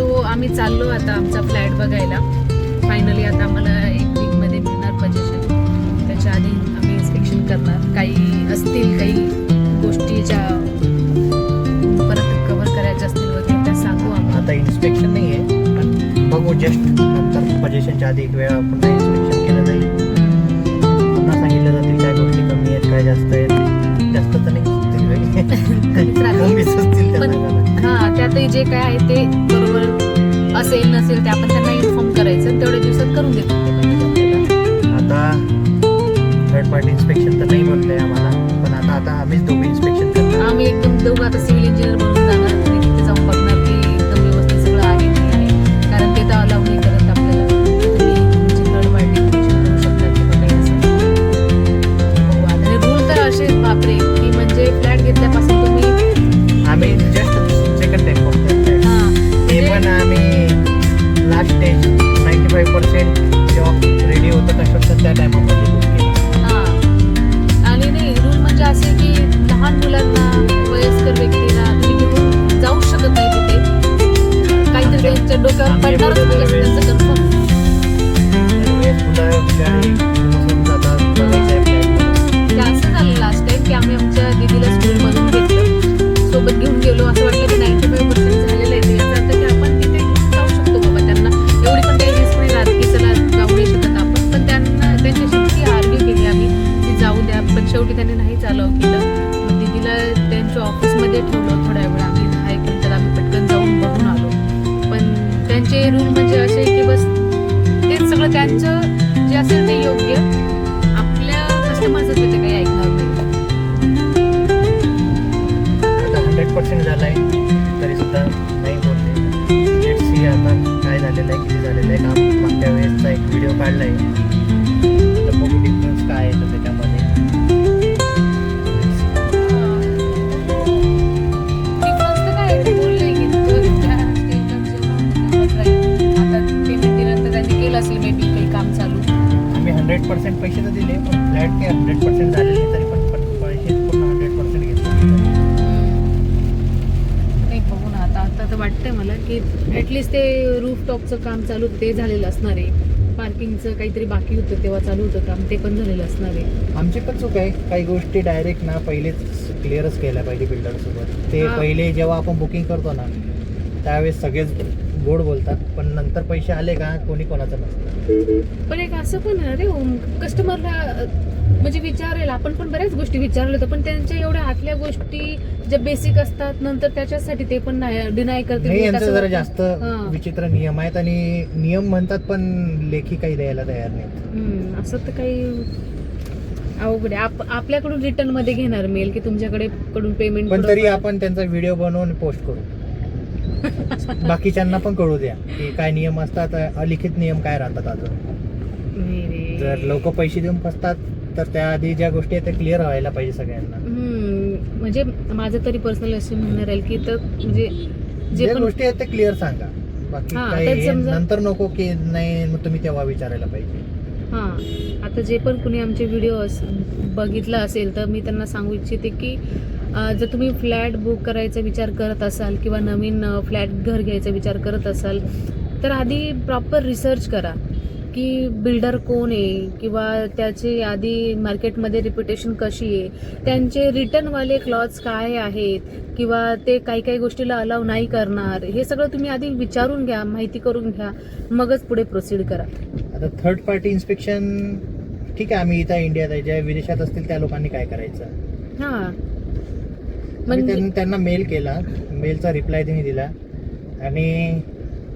So आम्ही चाललो आता आमचा फ्लॅट बघायला. फायनली आता आम्हाला 1 वीकमध्ये मिळणार पोझिशन. त्याच्या आधी आम्ही इन्स्पेक्शन करणार. काही असतील काही गोष्टी ज्या परत कव्हर करायच्या असतील वगैरे त्या सांगू आम्ही. आता इन्स्पेक्शन नाही आहे, पण बघू जस्ट नंतर पोझिशनच्या आधी एक वेळा पुन्हा इन्स्पेक्शन केलं जाईल. पुन्हा सांगितलं जातील काय गोष्टी कमी आहेत काय जास्त आहेत. जास्त तर नाही कमी असतील पण हां त्यातही जे काय आहे ते बरोबर असेल नसेल ते आपण त्यांना इन्फॉर्म करायचं. तेवढ्या दिवसात करून देतो. आता थर्ड पार्टी इन्स्पेक्शन तर नाही बोललंय आम्हाला, पण आता आम्हीच दोघं इन्स्पेक्शन करणार. आम्ही एकदम दोघं आता सिव्हिल इंजिनियर बनून जाणार आणि तिथे जाऊन बघणार की एकदम व्यवस्थित सगळं आहे की नाही. कारण ते तर अलाउ नाही करत आपल्याला. तुम्ही थर्ड पार्टी इन्स्पेक्शन करू शकता किंवा काही असं. हो आणि रूल तर असे बापरे की म्हणजे फ्लॅट घेतल्यापासून तुम्ही आम्ही जस्ट सेकंड टाइम बघतोय. ते पण आम्ही लास्ट स्टेज 95% जेव्हा रेडी होतं कन्स्ट्रक्शन त्या टायमामध्ये बुक केलं. आणि नाही रूल म्हणजे असे की लहान मुलांना वयस्कर व्यक्तीला तुम्ही घेऊन जाऊ शकत नाही तिथे. काहीतरी त्यांच्या डोक्यावर पडणारच नाही असं त्यांचं कन्फर्म. ते असं झालं लास्ट टाइम की आम्ही आमच्या दीदीला स्कूलमधून घेतलं, सोबत घेऊन गेलो. असं वाटलं की 95% झालेलं आहे. याचा अर्थ की आपण तिथे घेऊन जाऊ शकतो बाबा. त्यांना एवढी पण काही रिस्क नाही राहत की चला जाऊ नाही शकत आपण. पण त्यांना त्यांच्याशी किती आर्ग्यू केली आम्ही की जाऊ द्या, पण शेवटी त्यांनी नाहीच अलाउ केलं. मग दीदीला त्यांच्या ऑफिसमध्ये ठेवलं थोड्या वेळ. आम्ही 10 एक मिनिटात आम्ही पटकन जाऊन बघून आलो. पण त्यांचे रूल म्हणजे असे की बस तेच सगळं त्यांचं जे असेल ते योग्य. आपल्या कस्टमरचं ते काही ऐकणार नाही. आता 100% झालाय तरी सुद्धा नाही बोलले. लेट्स सी आता काय झालेलं आहे, किती झालेलं आहे. काम मागच्या वेळेसचा एक व्हिडिओ काढलाय. आता बघू डिफरन्स काय आहे तर त्याच्यामध्ये. डिफरन्स तर काय आहे, ते बोलले की आता पेमेंट दिल्यानंतर त्यांनी केलं असेल मे बी काही काम चालू. आम्ही 100% पैसे तर दिले, पण फ्लॅट काही 100% झालेले नाही तरी पण पैसे पूर्ण 100% घेतले. नाही बघू ना आता तर वाटतंय मला की ॲटलिस्ट ते रूफ टॉपचं काम चालू होतं ते झालेलं असणार आहे. पार्किंगचं काहीतरी बाकी होतं तेव्हा चालू होतं काम, ते पण झालेलं असणार आहे. आमची पण चूक आहे. काही गोष्टी डायरेक्ट ना पहिलेच क्लिअरच केल्या पाहिजे बिल्डरसोबत. ते पहिले जेव्हा आपण बुकिंग करतो ना त्यावेळेस सगळेच गोड बोलतात, पण नंतर पैसे आले का कोणी कोणाचं नसतं. पण एक असं पण अरे कस्टमरला म्हणजे विचारायला आपण पण बऱ्याच गोष्टी विचारल्या होत्या, पण त्यांच्या एवढ्या आतल्या गोष्टी ज्या बेसिक असतात नंतर त्याच्यासाठी ते पण डिनाय करतील. नाही, यांचं जरा जास्त विचित्र नियम आहेत आणि नियम म्हणतात पण लेखी काही द्यायला तयार नाही. असं तर काही अवघड आहे. आपल्याकडून रिटर्न मध्ये घेणार मेल की तुमच्याकडे कडून पेमेंट. पण तरी आपण त्यांचा व्हिडिओ बनवून पोस्ट करू. बाकीच्यांना पण कळू द्या की काय नियम असतात, अलिखित नियम काय राहतात. अजून जर लोक पैसे देऊन फसतात तर त्याआधी ज्या गोष्टी आहेत त्या क्लिअर व्हायला पाहिजे सगळ्यांना. म्हणजे माझं तरी पर्सनल असं म्हणणं राहील की तर म्हणजे जे गोष्टी आहेत ते क्लिअर सांगा. बाकी काही नंतर नको की नाही मग तुम्ही तेव्हा विचारायला पाहिजे. आता जे पण कुणी आमचे व्हिडिओ बघितला असेल तर मी त्यांना सांगू इच्छिते की जर तुम्ही फ्लॅट बुक करायचा विचार करत असाल किंवा नवीन फ्लॅट घर घ्यायचा विचार करत असाल तर आधी प्रॉपर रिसर्च करा की बिल्डर कोण आहे किंवा त्याची आधी मार्केटमध्ये रिप्युटेशन कशी आहे, त्यांचे रिटर्नवाले क्लॉज काय आहेत किंवा ते काही काही गोष्टीला अलाव नाही करणार, हे सगळं तुम्ही आधी विचारून घ्या, माहिती करून घ्या, मगच पुढे प्रोसीड करा. आता थर्ड पार्टी इन्स्पेक्शन ठीक आहे, आम्ही इथं इंडियात आहे, ज्या विदेशात असतील त्या लोकांनी काय करायचं. म्हणजे त्यांना मेल केला, मेलचा रिप्लाय त्यांनी दिला आणि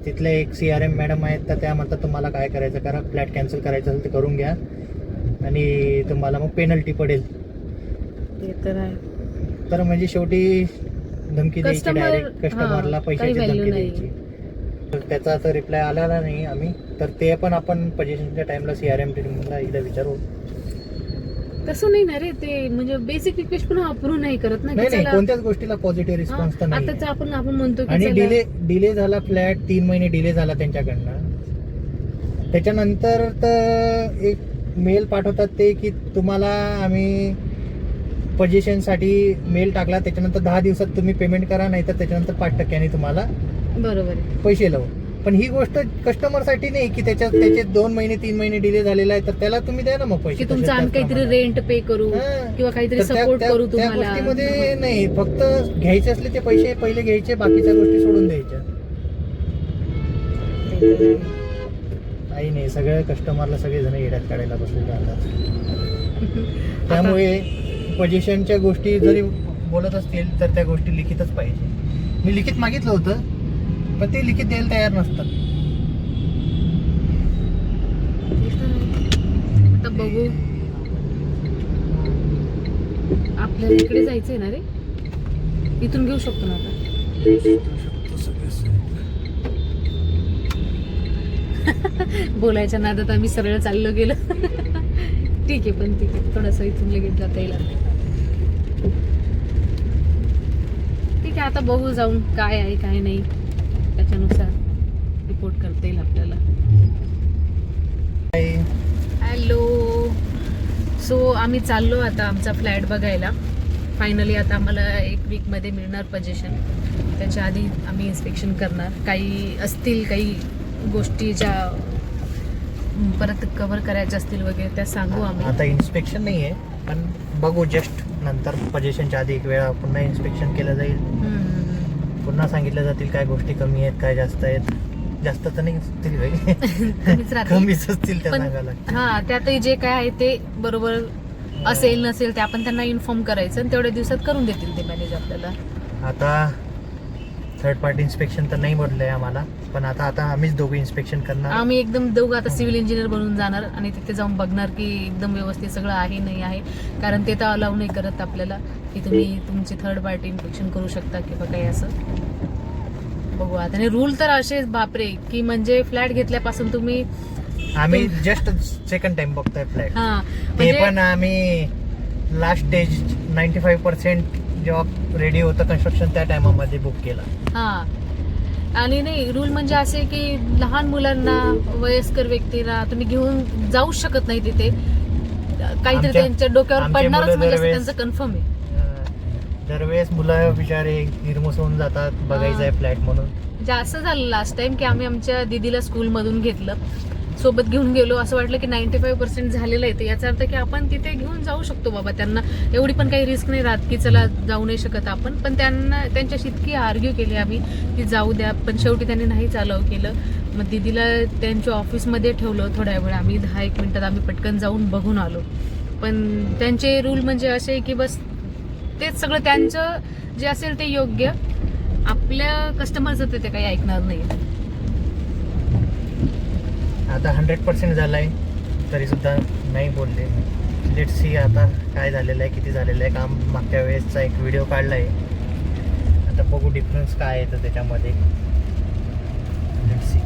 तिथले एक CRM मॅडम आहेत तर त्या म्हणतात तुम्हाला काय करायचं करा, फ्लॅट कॅन्सल करायचं असेल तर करून घ्या आणि तुम्हाला मग पेनल्टी पडेल. ते तर आहे. तर म्हणजे शेवटी धमकी द्यायची, डायरेक्ट कस्टमरला पैशाची धमकी द्यायची. त्याचा तर रिप्लाय आलेला नाही आम्ही तर ते पण आपण पोझिशनच्या टाइमला CRM टीमला एकदा विचारू. तसं नाही ना रे, ते म्हणजे बेसिक रिक्वेस्ट पण अप्रूव्ह नाही करत ना. नाही, कोणत्याच गोष्टीला पॉझिटिव्ह रिस्पॉन्स तर नाही. आता आपण म्हणतो की आणि डिले झाला, फ्लॅट 3 महिने डिले झाला त्यांच्याकडनं. त्याच्यानंतर तर एक मेल पाठवतात ते की तुम्हाला आम्ही पोझिशनसाठी मेल टाकला, त्याच्यानंतर 10 दिवसात तुम्ही पेमेंट करा, नाही तर त्याच्यानंतर 5% तुम्हाला बरोबर आहे. पैसे लावू. पण ही गोष्ट कस्टमरसाठी नाही की त्याचे 2 महिने 3 महिने डिले झालेला आहे, तर त्याला तुम्ही द्या ना मग पैसे. की तुमचं आम्ही काहीतरी रेंट पे करू किंवा काहीतरी सपोर्ट करू त्या तुम्हाला. गोष्टीमध्ये नाही, फक्त घ्यायचे असले ते पैसे पहिले घ्यायचे, बाकीच्या गोष्टी सोडून द्यायच्या. काही नाही, सगळ्या कस्टमरला सगळेजण येड्यात काढायला बसलेले राहतात. त्यामुळे पोझिशनच्या गोष्टी जरी बोलत असतील तर त्या गोष्टी लिखितच पाहिजे. मी लिखित मागितलं होतं, पण ते लिखित द्यायला तयार नसतात. आता बघू, आपल्याला इकडे जायचंय ना रे, इथून घेऊ शकतो ना आता. बोलायच्या नादात आम्ही सरळ चाललो गेलो. ठीक आहे, पण ठीक आहे, थोडस इथून लगेच जाता येईल. ठीक आहे, आता बघू जाऊन काय आहे काय नाही, त्याच्यानुसार रिपोर्ट करता येईल आपल्याला. हॅलो, सो आम्ही चाललो आता आमचा फ्लॅट बघायला. फायनली आता आम्हाला 1 वीकमध्ये मिळणार पोझिशन. त्याच्या आधी आम्ही इन्स्पेक्शन करणार. काही असतील काही गोष्टी ज्या परत कव्हर करायच्या असतील वगैरे, त्या सांगू आम्ही. आता इन्स्पेक्शन नाही आहे, पण बघू जस्ट नंतर पोझिशनच्या आधी एक वेळा पुन्हा इन्स्पेक्शन केलं जाईल. पुन्हा सांगितलं जातील काय गोष्टी कमी आहेत, काय जास्त आहेत. जास्त तर नाही असतील, कमीच असतील त्या सांगायला. हा, त्यातही जे काय आहे ते बरोबर असेल नसेल ते आपण त्यांना इन्फॉर्म करायचं, आणि तेवढ्या दिवसात करून देतील ते मॅनेज आपल्याला. आता थर्ड पार्टी इन्स्पेक्शन तर नाही बोललंय आम्हाला, पण आता आम्हीच दोघं इन्स्पेक्शन करणार. आम्ही एकदम दोघं आता सिव्हिल इंजिनियर बनून जाणार आणि तिथे जाऊन बघणार की एकदम व्यवस्थित सगळं आहे नाही आहे. कारण ते तर अलाउ नाही करत आपल्याला की तुम्ही तुमची थर्ड पार्टी इन्स्पेक्शन करू शकता किंवा काही असं. बघू आता. आणि रूल तर असेच बापरे, की म्हणजे फ्लॅट घेतल्यापासून तुम्ही, आम्ही जस्ट सेकंड टाइम बघतोय फ्लॅट. हा, ते पण आम्ही लास्ट स्टेज 95% जेव्हा रेडी होतं कन्स्ट्रक्शन त्या टायमामध्ये बुक केला. हा, आणि नाही रूल म्हणजे असे की लहान मुलांना, वयस्कर व्यक्तीला तुम्ही घेऊन जाऊ शकत नाही तिथे. काहीतरी त्यांच्या डोक्यावर पडणारच, म्हणजे असं त्यांचं कन्फर्म आहे. दरवेळेस मुलं बिचारे निर्मूस होऊन जातात, बघायचं आहे फ्लॅट म्हणून. म्हणजे असं झालं लास्ट टाइम की आम्ही आमच्या दीदीला स्कूलमधून घेतलं, सोबत घेऊन गेलो. असं वाटलं की 95% झालेलं आहे, याचा अर्थ की आपण तिथे घेऊन जाऊ शकतो बाबा. त्यांना एवढी पण काही रिस्क नाही राहत की चला जाऊ नाही शकत आपण. पण त्यांच्याशी इतकी आर्ग्यू केली आम्ही की जाऊ द्या, पण शेवटी त्यांनी नाहीच अलाउ केलं. मग दीदीला त्यांच्या ऑफिसमध्ये ठेवलं थोड्या वेळ. आम्ही 10-1 मिनिटात आम्ही पटकन जाऊन बघून आलो. पण त्यांचे रूल म्हणजे असे की बस तेच सगळं त्यांचं जे असेल ते योग्य, आपल्या कस्टमरचं ते काही ऐकणार नाही. आता 100% झालाय तरी सुद्धा नाही बोलले. लेट सी आता काय झालेलं आहे, किती झालेलं आहे काम. मागच्या वेळेसचा एक व्हिडिओ काढलाय, आता बघू डिफरन्स काय आहे तर त्याच्यामध्ये. Let see.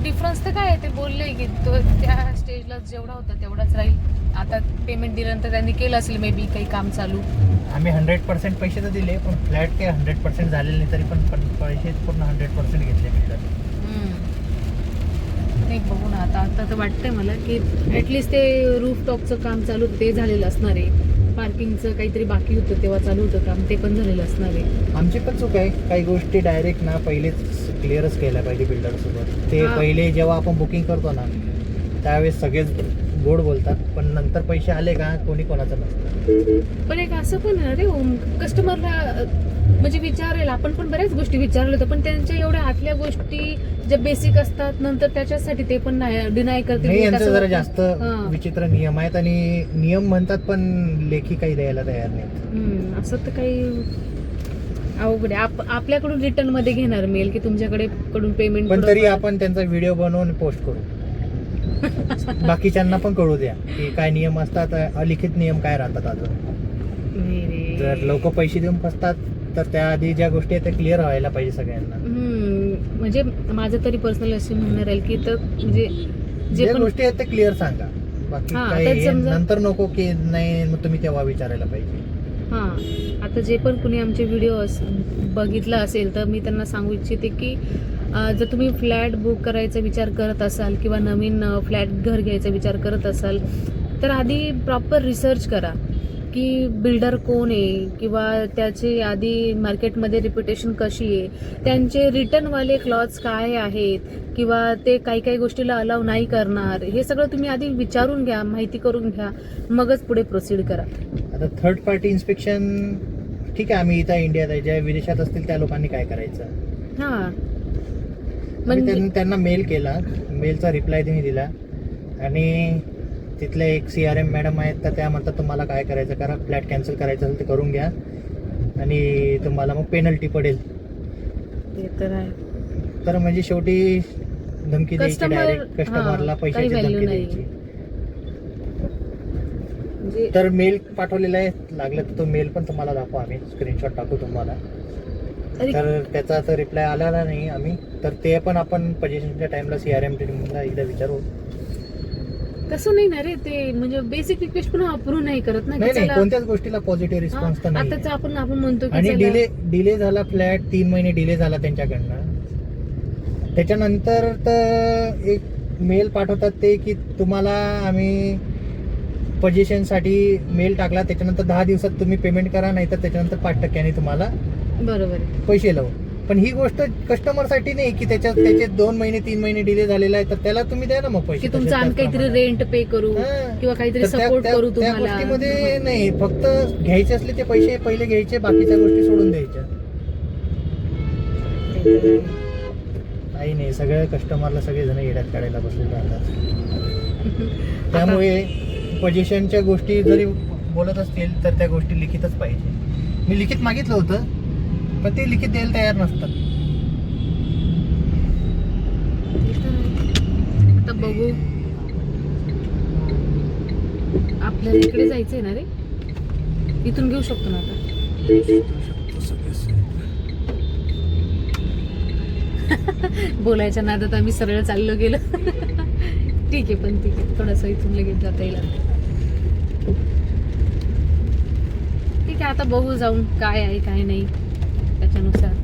डिफरन्स तर काय आहे ते बोलले की तो त्या स्टेजला जेवढा होता तेवढाच राहील. आता पेमेंट दिल्यानंतर त्यांनी केलं असेल मे बी काही काम चालू. आम्ही 100% पैसे तर दिले, पण फ्लॅट काही 100% झालेले नाही, तरी पण पैसे पूर्ण 100% घेतले मिळतात. नाही, बघू ना आता तर वाटतंय मला की ऍटलिस्ट ते रूफ टॉपचं काम चालू ते झालेलं असणार आहे. पार्किंगचं काहीतरी बाकी होतं तेव्हा चालू होतं काम, ते पण झालेलं असणार आहे. आमची पण चूक आहे, काही गोष्टी डायरेक्ट ना पहिलेच क्लिअरच केल्या पाहिजे बिल्डर सोबत. ते पहिले जेव्हा आपण बुकिंग करतो ना त्यावेळेस सगळेच गोड बोलतात, पण नंतर पैसे आले का कोणी कोणाचं नसतं. पण एक असं पण अरे कस्टमरला म्हणजे विचारेल, आपण पण बऱ्याच गोष्टी विचारल्या होत्या, पण त्यांच्या एवढ्या आतल्या गोष्टी ज्या बेसिक असतात नंतर त्याच्यासाठी ते पण डिनाय करतील. नाही, यांचं जरा जास्त विचित्र नियम आहेत, आणि नियम म्हणतात पण लेखी काही द्यायला तयार नाहीत. असं तर काही अवघड आहे. आपल्याकडून रिटर्न मध्ये घेणार मेल की तुमच्याकडे कडून पेमेंट, पण तरी आपण त्यांचा व्हिडिओ बनवून पोस्ट करू. बाकीच्यांना पण कळू द्या की काय नियम असतात, अलिखित नियम काय राहतात. अजून जर लोक पैसे देऊन फसतात तर त्याआधी ज्या गोष्टी आहेत त्या क्लिअर व्हायला पाहिजे सगळ्यांना. म्हणजे माझं तरी पर्सनल असे म्हणणं राहील की तर म्हणजे जे गोष्टी आहेत ते क्लिअर सांगा. बाकी काही नंतर नको की नाही मग तुम्ही तेव्हा विचारायला पाहिजे. आता जे पण कुणी आमचे व्हिडिओ बघितला असेल तर मी त्यांना सांगू इच्छिते की जर तुम्ही फ्लॅट बुक करायचा विचार करत असाल किंवा नवीन फ्लॅट घर घ्यायचा विचार करत असाल तर आधी प्रॉपर रिसर्च करा की बिल्डर कोण आहे किंवा त्याची आधी मार्केटमध्ये रिप्युटेशन कशी आहे, त्यांचे रिटर्नवाले क्लॉज काय आहेत किंवा ते काही गोष्टीला अलाव नाही करणार, हे सगळं तुम्ही आधी विचारून घ्या, माहिती करून घ्या, मगच पुढे प्रोसीड करा. आता थर्ड पार्टी इन्स्पेक्शन ठीक आहे, आम्ही इथं इंडियात आहे, ज्या विदेशात असतील त्या लोकांनी काय करायचं. हा आम्ही त्यांना मेल केला, मेलचा रिप्लाय त्यांनी दिला आणि तिथले एक CRM मॅडम आहेत, तर त्या म्हणतात तुम्हाला काय करायचं करा, फ्लॅट कॅन्सल करायचं असेल ते करून घ्या आणि तुम्हाला मग पेनल्टी पडेल. ते तर आहे. तर म्हणजे शेवटी धमकी द्यायची, Customer- डायरेक्ट कस्टमरला हा, काही पैशाची value धमकी नाही. द्यायची. म्हणजे तर मेल पाठवलेला आहे, लागलं तर तो मेल पण तुम्हाला दाखवू, आम्ही स्क्रीनशॉट टाकू तुम्हाला. अरे, तर त्याचा तर रिप्लाय आलेला नाही आम्ही, तर ते पण आपण पोझिशनच्या टाइमला CRM टीमला एकदा विचारू. तसं नाही ना रे, ते म्हणजे बेसिक रिक्वेस्ट पण अप्रूव्ह नाही करत ना की नाही चला, कोणत्याच गोष्टीला पॉझिटिव्ह रिस्पॉन्स तर नाही. आताच आपण म्हणतो की आणि चला, डिले झाला, फ्लॅट 3 महिने डिले झाला त्यांच्याकडनं. त्याच्यानंतर तर एक मेल पाठवतात ते की तुम्हाला आम्ही पोझिशनसाठी मेल टाकला, त्याच्यानंतर 10 दिवसात तुम्ही पेमेंट करा, नाही तर त्याच्यानंतर 5% तुम्हाला बरोबर आहे. पैसे लावू. पण ही गोष्ट कस्टमरसाठी नाही की त्याचे 2 महिने 3 महिने डिले झालेला आहे, तर त्याला तुम्ही द्या ना मग पैसे. की तुमचं आम्ही काहीतरी रेंट पे करू हां. किंवा काहीतरी तर त्या- सपोर्ट त्या- करू त्या तुम्हाला. गोष्टीमध्ये नाही, फक्त घ्यायचे असले ते पैसे पहिले घ्यायचे, बाकीच्या गोष्टी सोडून द्यायच्या. काही नाही, सगळ्या कस्टमरला सगळेजण येड्यात काढायला बसलेले राहतात. त्यामुळे पोझिशनच्या गोष्टी जरी बोलत असतील तर त्या गोष्टी लिखितच पाहिजे. मी लिखित मागितलं होतं, पण ते लिखित द्यायला तयार नसतात. आता बघू, आपल्याला इकडे जायचंय ना रे, इथून घेऊ शकतो ना आता. बोलायच्या नादात आम्ही सरळ चाललो गेलो. ठीक आहे, पण ठीक आहे, थोडंसं इथून लगेच जाता येईल. ठीक आहे, आता बघू जाऊन काय आहे काय नाही त्याच्यानुसार.